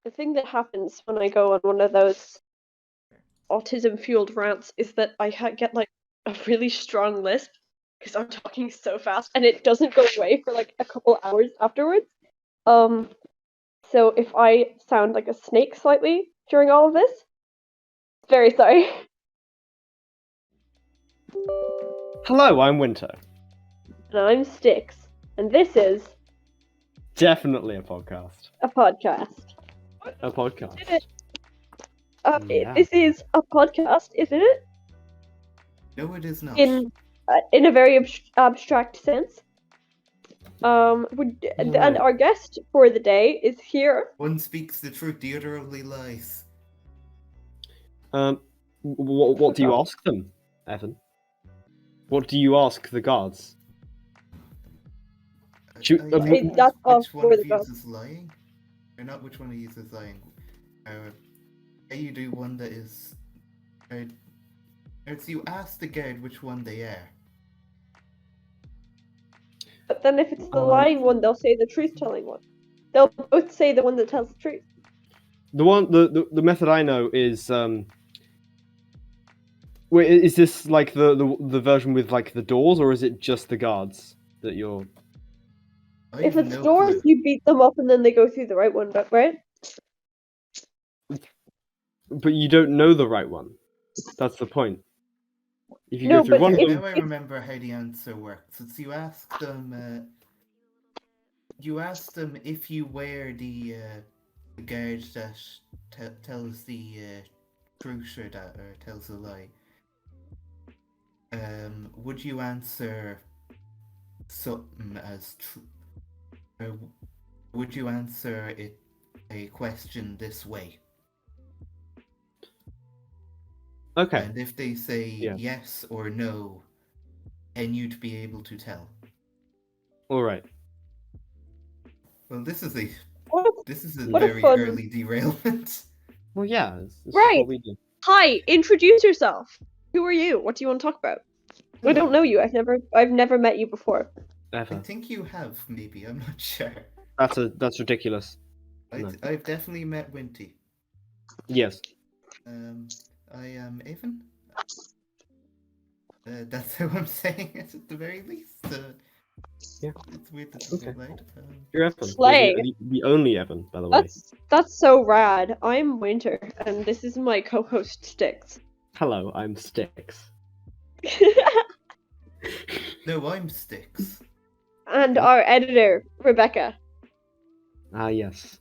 The thing that happens when I go on one of those autism-fueled rants is that I get like a really strong lisp because I'm talking so fast, and it doesn't go away for like a couple hours afterwards. So if I sound like a snake slightly during all of this, very sorry. Hello, I'm Winter. And I'm Styx, and this is Definitely a podcast. a podcast. A podcast. Did it? Yeah. This is a podcast, isn't it? No, it is not. In a very abstract sense. And our guest for the day is here. One speaks the truth, the other only lies. What do you ask them, Evan? What do you ask the guards? That's all which one for of the you gods. is lying? Or not which one of you is lying. You do one that is... Or so you ask the guard which one they are. But then if it's the lying one, they'll say the truth-telling one. They'll both say the one that tells the truth. The method I know is wait, is this like the version with like the doors, or is it just the guards that you're? If it's doors, you beat them up and then they go through the right one, right? But you don't know the right one. That's the point. If you No, go through but one, Now I remember how the answer works. It's you ask them. You ask them if you wear the guard that tells the truth or tells a lie. Would you answer something as true? Or would you answer a question this way? okay. And if they say Yeah. yes or no, then you'd be able to tell. All right. Well, this is a what a very fun- early derailment. Well, yeah. It's Right. What we do. Hi, introduce yourself. Who are you? What do you want to talk about? I don't know you. I've never met you before. I Ever. think you have, maybe. I'm not sure. That's ridiculous. No. I've definitely met Winty. Yes. I am Evan. That's how I'm saying it at the very least. Yeah. It's weird that it's Okay. loud. You're Evan. Slay. You're the only Evan, by the way. That's so rad. I'm Winter, and this is my co-host Styx. Hello, I'm Styx. No, I'm Styx. And our editor, Rebecca. Ah, yes.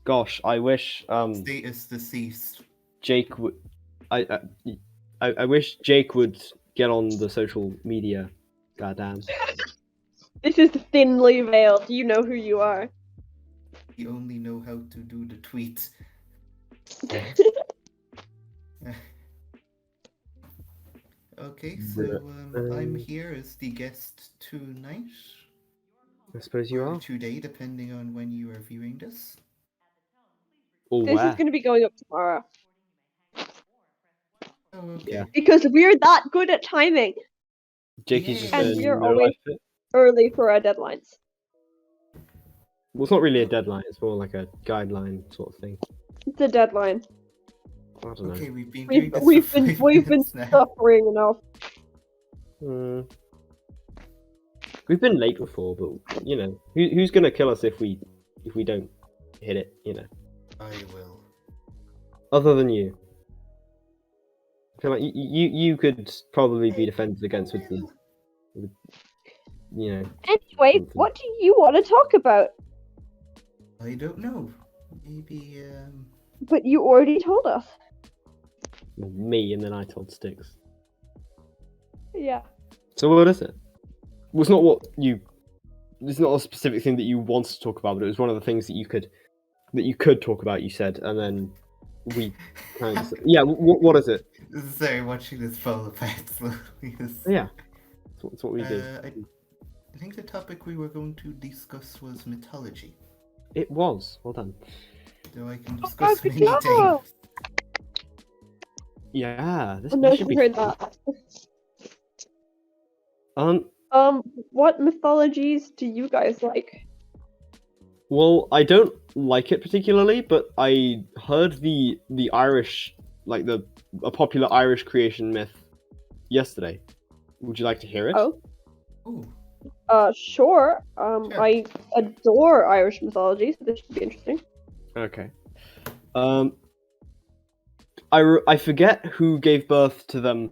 Gosh, I wish Status deceased. Jake would. I wish Jake would get on the social media. Goddamn. This is thinly veiled. You know who you are. You only know how to do the tweet. Okay, so I'm here as the guest tonight. I suppose you Or are. today, depending on when you are viewing this. Or This where? is going to be going up tomorrow. Oh, okay. Yeah. Because we're that good at timing. Jake is just And a we're no always- life fit. Early for our deadlines. Well, it's not really a deadline. It's more like a guideline sort of thing. It's a deadline. I don't know. Okay, we've been doing We've this for been 5 we've been minutes now. suffering enough. We've been late before, but you know, who's gonna kill us if we don't hit it? You know, I will. other than you. I feel like you could probably be defended against with you know. Anyway, what do you want to talk about? I don't know. Maybe, But you already told us. Me, and then I told Styx. Yeah. So what is it? Well, it's not what you. It's not a specific thing that you wanted to talk about, but it was one of the things that you could talk about. You said, and then we kind of. Yeah. What is it? Sorry, watching this fall apart slowly. Yeah. That's what we do. I think the topic we were going to discuss was mythology. It was. Well done. So I can discuss good many job. things. Yeah. This, Oh, no, this she should be. heard that. Um. What mythologies do you guys like? Well, I don't like it particularly, but I heard the Irish, like a popular Irish creation myth yesterday. Would you like to hear it? Oh, Ooh, sure. Sure. I adore Irish mythology, so this should be interesting. Okay. I forget who gave birth to them,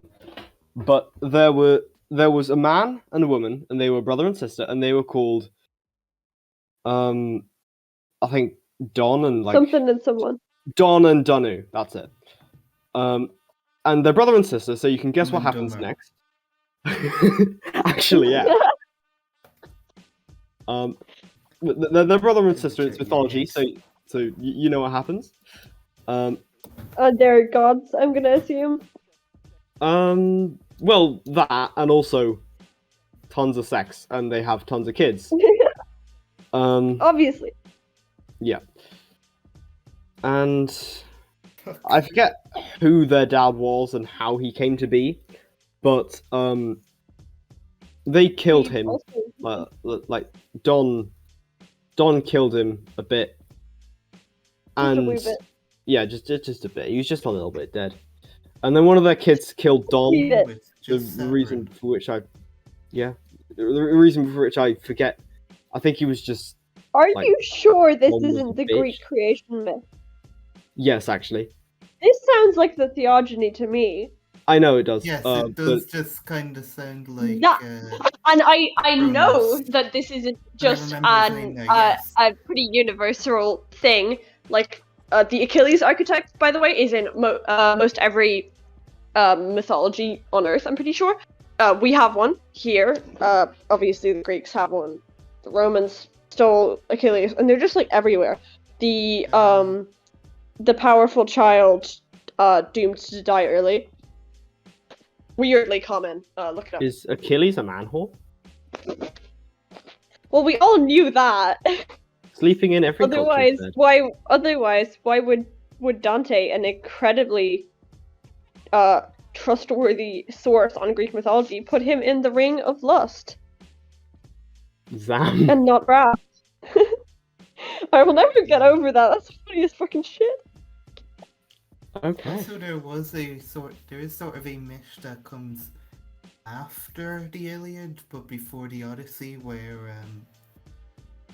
but there was a man and a woman, and they were brother and sister, and they were called I think Don and Something and someone. Don and Dunu. That's it. And they're brother and sister, so you can guess what Dumb and happens Dumber. next. Actually, yeah. They're brother and sister. It's mythology, so you know what happens. They're gods, I'm gonna assume. Well, that and also tons of sex, and they have tons of kids. Obviously. Yeah. And I forget who their dad was and how he came to be, but they killed him. Like Don killed him a bit, and a wee bit. yeah, just a bit. He was just a little bit dead. And then one of their kids killed Don. Yeah. The reason for which the reason for which I forget. I think he was just. Are like, you sure this Don was isn't a the bitch. Greek creation myth? Yes, actually, This sounds like the theogony to me. I know it does. Yes, but it does just kind of sound like. Yeah. And I know Kronos. that this isn't I just remember his name now, yes. a pretty universal thing. Like the Achilles archetype, by the way, is in most every mythology on Earth. I'm pretty sure. We have one here. Obviously, the Greeks have one. The Romans stole Achilles, and they're just like everywhere. The powerful child doomed to die early. Weirdly common. Look it up. Is Achilles a man whore? Well, we all knew that. Sleeping in every Otherwise, culture. why would Dante, an incredibly trustworthy source on Greek mythology, put him in the ring of lust Zam. and not wrath? I will never get over that. That's funny as fucking shit. Okay. Also, there is sort of a myth that comes after the Iliad, but before the Odyssey, where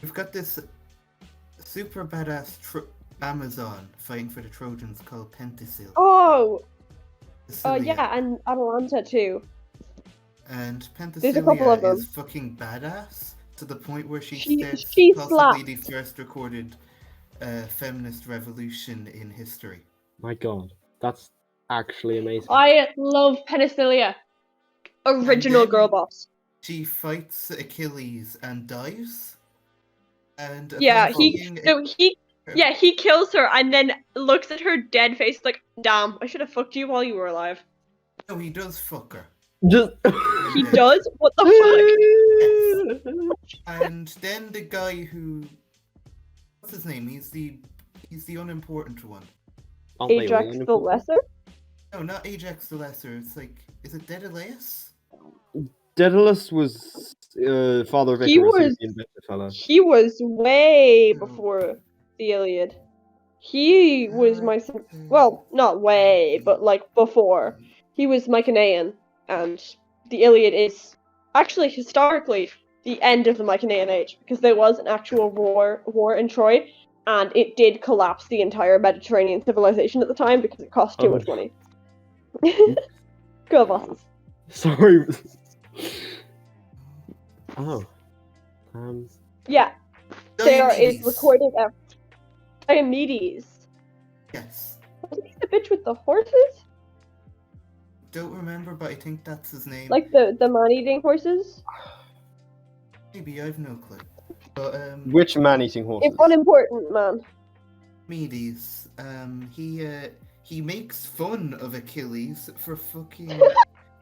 we've got this super badass Amazon fighting for the Trojans called Penthesil. Oh, Penthesilea. yeah, and Atalanta too. And There's a couple of Penthesilea them. is fucking badass to the point where she She starts possibly slaps. the first recorded feminist revolution in history. My God, that's actually amazing. I love Penicilia. Original then- girl boss. She fights Achilles and dies. And Yeah, upon he kills her and then looks at her dead face like, damn, I should have fucked you while you were alive. No, he does fuck her. Just. He does? What the fuck? And then the guy who, what's his name? He's the unimportant one. Aren't they all Ajax the unimportant? Lesser? No, not Ajax the Lesser. It's like, is it Daedalus? Daedalus was father of He Icarus, was- the inventor fella. He was way No. before the Iliad. He was well, not way, but like before. He was Mycenaean, and the Iliad is actually historically the end of the Mycenaean age, because there was an actual war in Troy, and it did collapse the entire Mediterranean civilization at the time because it cost too Oh. much money. Girl bosses. Sorry. Oh. Yeah, there is Diomedes. recorded at Diomedes. Yes. Wasn't he the bitch with the horses? Don't remember, but I think that's his name. Like the man-eating horses? Maybe, I've no clue. But Which man-eating horses? It's unimportant, man. Diomedes, he makes fun of Achilles for fucking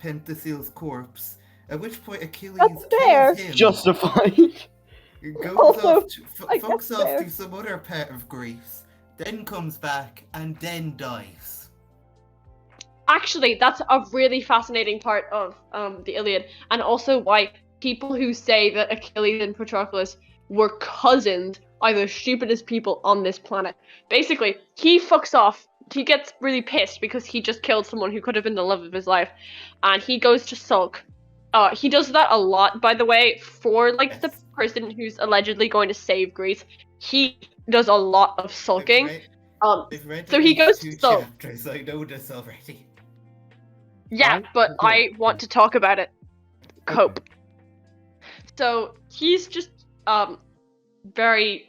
Penthesil's corpse. At which point Achilles That's fair. kills him. Justified. Goes Also, off to, I guess fucks off fair. to some other part of Greece, then comes back and then dies. Actually, that's a really fascinating part of the Iliad, and also why people who say that Achilles and Patroclus were cousins are the stupidest people on this planet. Basically, he fucks off. He gets really pissed because he just killed someone who could have been the love of his life, and he goes to sulk. He does that a lot, by the way, for like the Yes. person who's allegedly going to save Greece. He does a lot of sulking. I've read So at he least goes 2 to sulk. chapters. I know this already. Yeah, but I want to talk about it. Cope. So he's just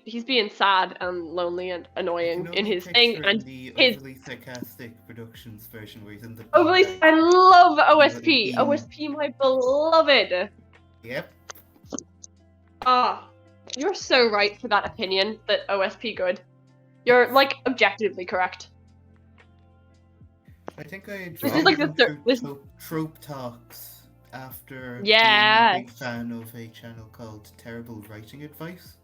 he's being sad and lonely and annoying in his thing, and the his overly sarcastic productions version where he's in the overly. beanbag. I love OSP. bean. OSP, my beloved. Yep. You're so right for that opinion that OSP good. You're like objectively correct. I think I This is like the trope talks after Yeah. being a big fan of a channel called Terrible Writing Advice,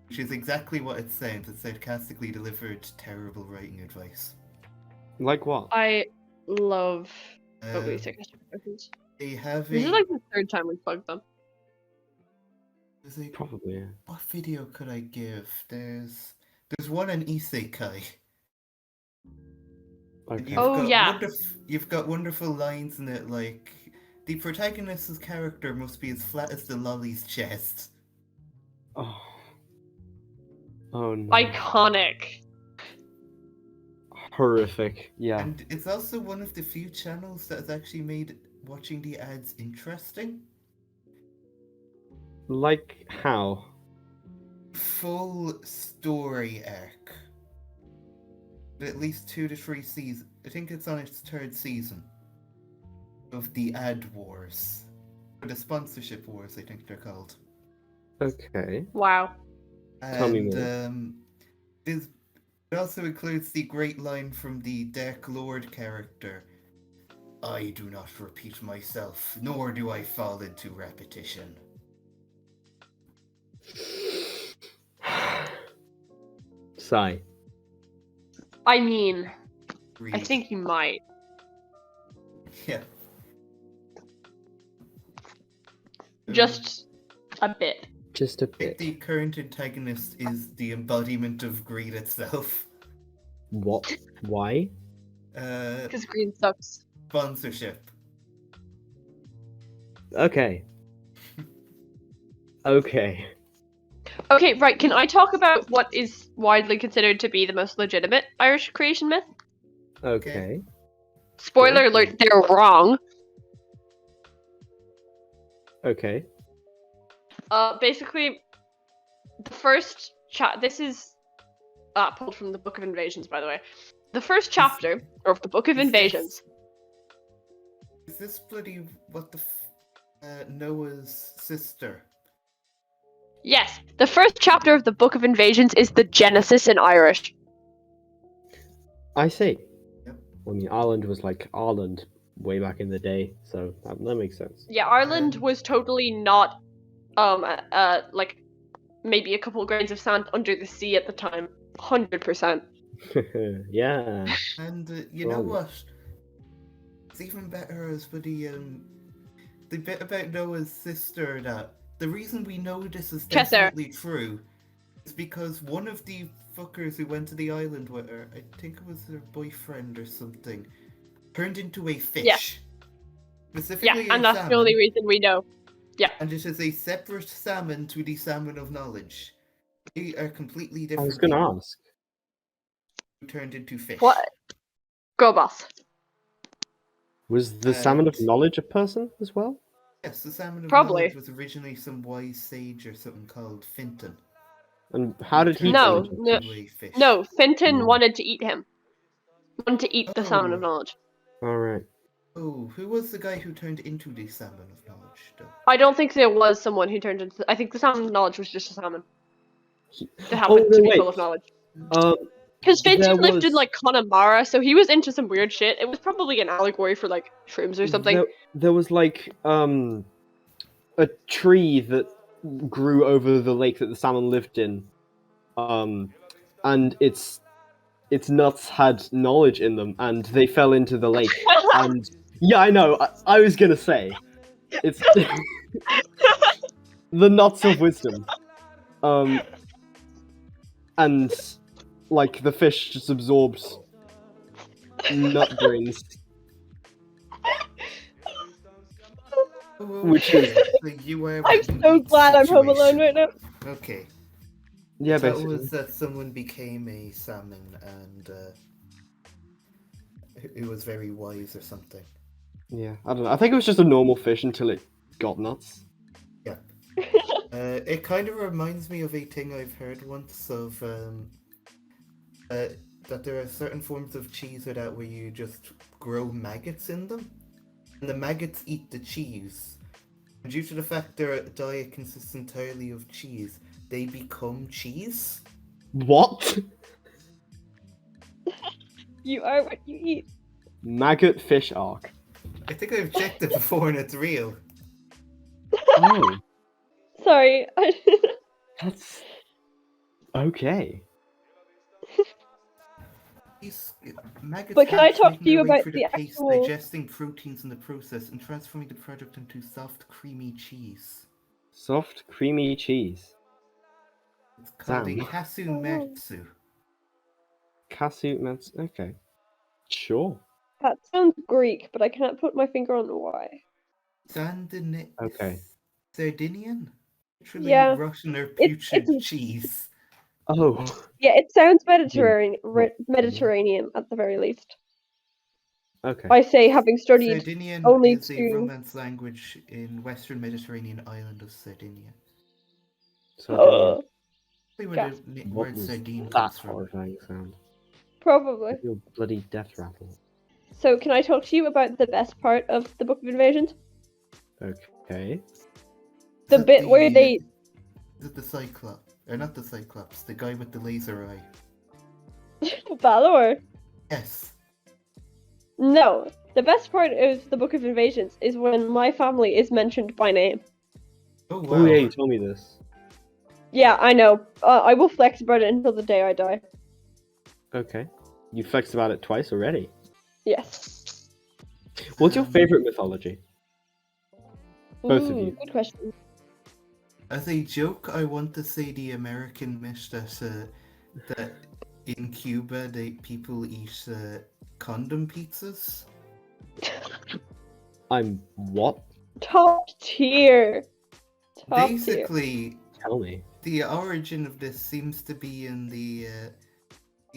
which is exactly what it sounds. It's sarcastically delivered terrible writing advice. Like what? I love Uh, overly sarcastic questions. they have This is like the third time we've plugged them. there's a- Probably. Yeah. what video could I give? There's one on Isekai. And Okay. You've got wonderful lines in it, like the protagonist's character must be as flat as the lolly's chest. Oh. Oh no. Iconic. Horrific. Yeah. And it's also one of the few channels that has actually made watching the ads interesting. Like how? Full story arc. At least 2 to 3 seasons. I think it's on its 3rd season of the ad wars. Or the sponsorship wars, I think they're called. Okay. Wow. Tell me And it also includes the great line from the Dark Lord character. I do not repeat myself, nor do I fall into repetition. Sigh. I mean, I Read. think you might. Yeah. Just a bit. Just a I think bit. the current antagonist is the embodiment of greed itself. What? Why? Because green sucks. Sponsorship. Okay. Okay. Okay, right. Can I talk about what is widely considered to be the most legitimate Irish creation myth? Okay. Spoiler Yeah. alert, they're wrong. Okay. Basically, the first this is pulled from the Book of Invasions, by the way. The first chapter of the Book of Invasions. Is this bloody what the Noah's sister? Yes, the first chapter of the Book of Invasions is the Genesis in Irish. I see. Yep. I mean, Ireland was like Ireland way back in the day, so that makes sense. Yeah, Ireland was totally not, like maybe a couple grains of sand under the sea at the time. 100%. Yeah. And you know Probably. what? It's even better as for the bit about Noah's sister. That the reason we know this is Chesser. definitely true is because one of the fuckers who went to the island with her, I think it was her boyfriend or something, turned into a fish. Yeah. Specifically Yeah, and a that's the only salmon. reason we know. And it is a separate salmon to the salmon of knowledge. They are completely different. I was gonna people ask. who turned into fish. What? Go, boss. Was the salmon of knowledge a person as well? Yes, the salmon of Probably. knowledge was originally some wise sage or something called Finton. And how did he No, turn no. into a fish. No, Finton Mm. wanted to eat him. Wanted to eat the salmon of Oh. knowledge. Alright. Oh, who was the guy who turned into the salmon of knowledge, though? I don't think there was someone who turned into. I think the salmon of knowledge was just a salmon He- that happened to be wait. full of knowledge. Um, Because There Finton lived in was- like Connemara, so he was into some weird shit. It was probably an allegory for like shrooms or something. There was like a tree that grew over the lake that the salmon lived in, and its nuts had knowledge in them, and they fell into the lake. And yeah, I know. I was gonna say, it's the nuts of wisdom. and like the fish just absorbs nut grains, which is So you are I'm what you so eat glad I'm home alone situation. right now. Okay. yeah, That basically. was that someone became a salmon and it was very wise or something. Yeah, I don't know. I think it was just a normal fish until it got nuts. Yeah. It kind of reminds me of a thing I've heard once of uh, that there are certain forms of cheese or that where you just grow maggots in them, and the maggots eat the cheese. And due to the fact their diet consists entirely of cheese, they become cheese. What? You are what you eat. Maggot fish arc. I think I've checked it before and it's real. Oh, Sorry. that's okay. These maggots But can I hatch, talk making to their you way about through the the paste, actual... digesting proteins in the process, and transforming the product into soft, creamy cheese. Soft, creamy cheese. It's called a Damn. kasumetsu. Kasu mets. Okay. Sure. That sounds Greek, but I can't put my finger on why. Okay. Sardinian? Literally Yeah, Russian or it's putrid cheese. Oh. yeah, it sounds mean, Mediterranean at the very least. Okay. I say having studied Sardinian only is a two. Romance language in western Mediterranean island of Sardinia. Sardinia. Probably where Gasp. the What word was sardine that comes from. horrifying sound? Probably. Your bloody death rattle. So, can I talk to you about the best part of the Book of Invasions? Okay. The bit where they... Is it the Cyclops? Or not the Cyclops, the guy with the laser eye. Balor? Yes. No. The best part of the Book of Invasions is when my family is mentioned by name. Oh wow. Oh yeah, you told me this. Yeah, I know. I will flex about it until the day I die. Okay. You flexed about it twice already. Yes. What's your favorite mythology? Both of you. Good question. As a joke, I want to say the American myth that in Cuba people eat condom pizzas. I'm what? Top tier. Top tier. Basically, Tell me. the origin of this seems to be in the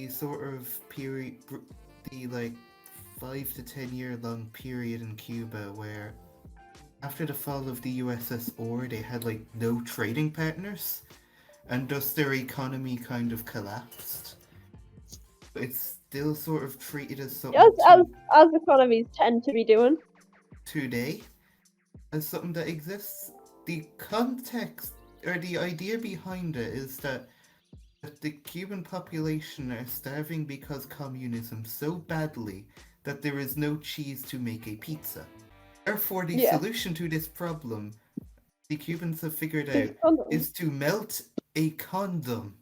sort of period, the like 5 to 10 year long period in Cuba where after the fall of the USSR they had like no trading partners and thus their economy kind of collapsed. But it's still sort of treated as something As economies tend to be doing. today, as something that exists. The context or the idea behind it is that the Cuban population are starving because communism so badly that there is no cheese to make a pizza. Therefore, the Yeah. solution to this problem the Cubans have figured out is to melt a condom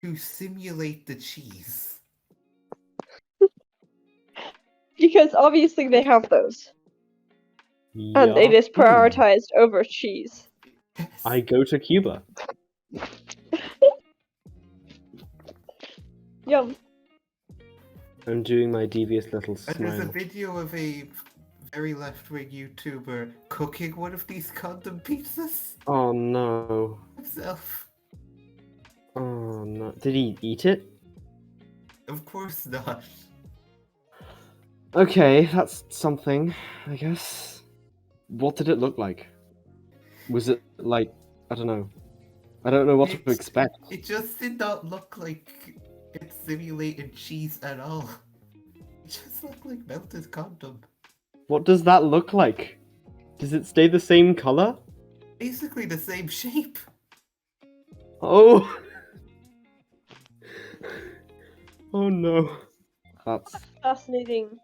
to simulate the cheese. Because obviously they have those. And it is prioritized over cheese. I go to Cuba. Yum. I'm doing my devious little And there's a smile. video of a very left-wing YouTuber cooking one of these condom pizzas Oh no. himself. Oh no. Did he eat it? Of course not. Okay, that's something, I guess. What did it look like? Was it like, I don't know. I don't know what to expect. It just did not look like it simulated cheese at all. It just looked like melted condom. What does that look like? Does it stay the same color? Basically the same shape. Oh. Oh no. That's Fascinating.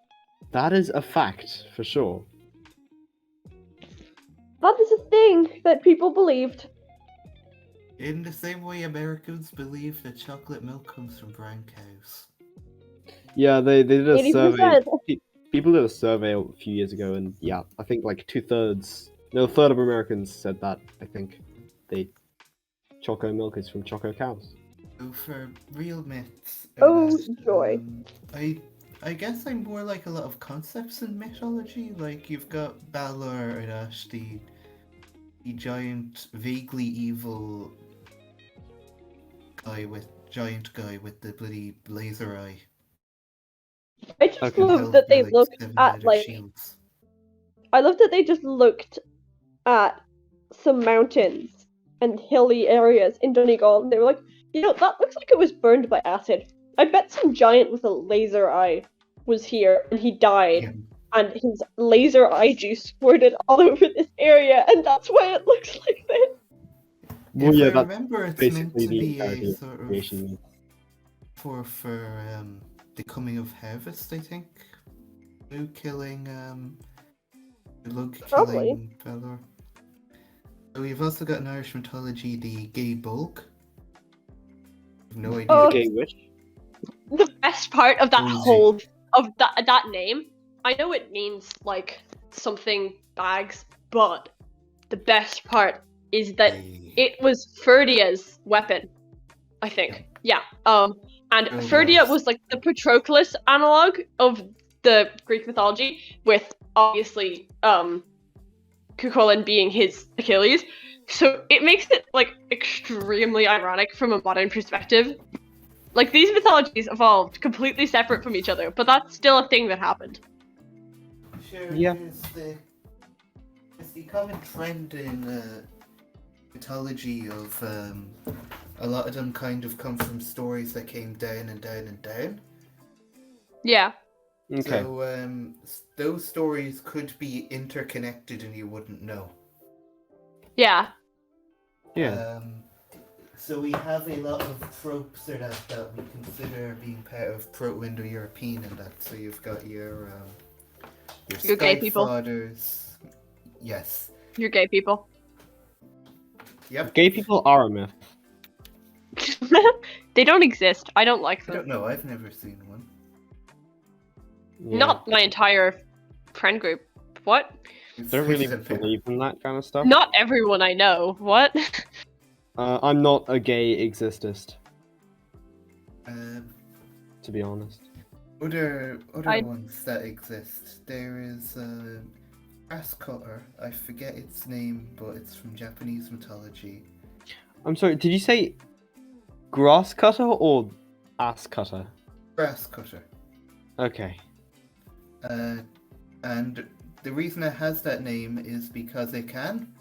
that is a fact for sure. That is a thing that people believed. In the same way Americans believe that chocolate milk comes from brown cows. Yeah, they did a 80%. survey. People did a survey a few years ago, and yeah, I think like a third of Americans said that. I think choco milk is from choco cows. So for real myths, Oh, joy. I guess I'm more like a lot of concepts in mythology. Like you've got Balor and Ash, the giant, vaguely evil giant guy with the bloody laser eye. I just Okay. love Held that by they like looked 7 at leather like. shields. I love that they just looked at some mountains and hilly areas in Donegal, and they were like, that looks like it was burned by acid. I bet some giant with a laser eye was here, and he died, Yeah. and his laser eye juice squirted all over this area, and that's why it looks like this. Well, If I yeah, that's remember, it's meant basically to the be a entirety of sort of creation. for the coming of harvest. I think Blue killing the Lug Probably. killing Balor. So we've also got in Irish mythology the gay bulk. I've no idea. Oh, Gay witch. the best part of that Bougie. whole of that name, I know it means like something bags, but the best part is that it was Ferdia's weapon, I think. Yeah. And Oh, Ferdia yes. was like the Patroclus analog of the Greek mythology, with obviously Cuchulainn being his Achilles. So it makes it like extremely ironic from a modern perspective. Like these mythologies evolved completely separate from each other, but that's still a thing that happened. Sure, Yeah. there's the common trend in mythology of a lot of them kind of come from stories that came down and down and down. Yeah. Okay. So those stories could be interconnected and you wouldn't know. Yeah. Yeah. So we have a lot of tropes that we consider being part of Proto-Indo-European and that. So you've got your You're gay people. Fathers. Yes. You're gay people. Yep. Gay people are a myth. They don't exist. I don't like I them. don't know. I've never seen one. Yeah. Not my entire friend group. What? Don't really believe in that kind of stuff. Not everyone I know. What? I'm not a gay existist, Um, to be honest. other I- ones that exist. There is grass cutter. I forget its name, but it's from Japanese mythology. I'm sorry, did you say grass cutter or ass cutter? Grass cutter. Okay. And the reason it has that name is because it can.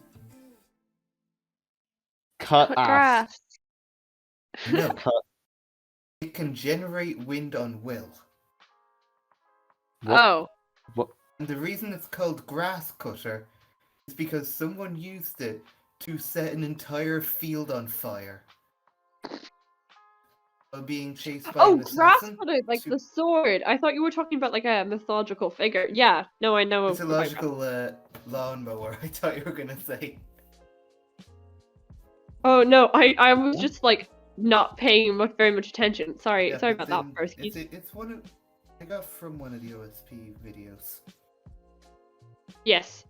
Cut ass. Grass. No, Cut. it can generate wind on will. What? Oh. What? And the reason it's called grass cutter is because someone used it to set an entire field on fire while being chased by Oh, an grass assassin. cutter, like to- the sword. I thought you were talking about like a mythological figure. Yeah. No, I know. about that. Mythological lawnmower, I thought you were gonna say. Oh no, I was just like not paying very much attention. Sorry, Yeah, sorry it's about that, in- Persky. It's one of I got from one of the OSP videos. Yes.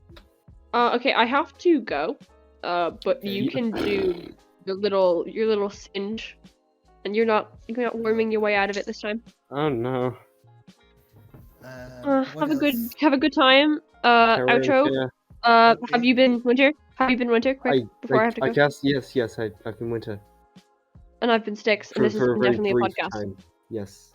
Okay, I have to go. But Okay. you can do your little singe, and you're not worming your way out of it this time. Oh no. What else? Have a good time. Outro. Heroica. Okay. Have you been Winter? Have you been Winter? Quick, before I have to go. I guess yes, I've been winter And I've been Sticks, and for, this has for a been very definitely a brief podcast. time. Yes.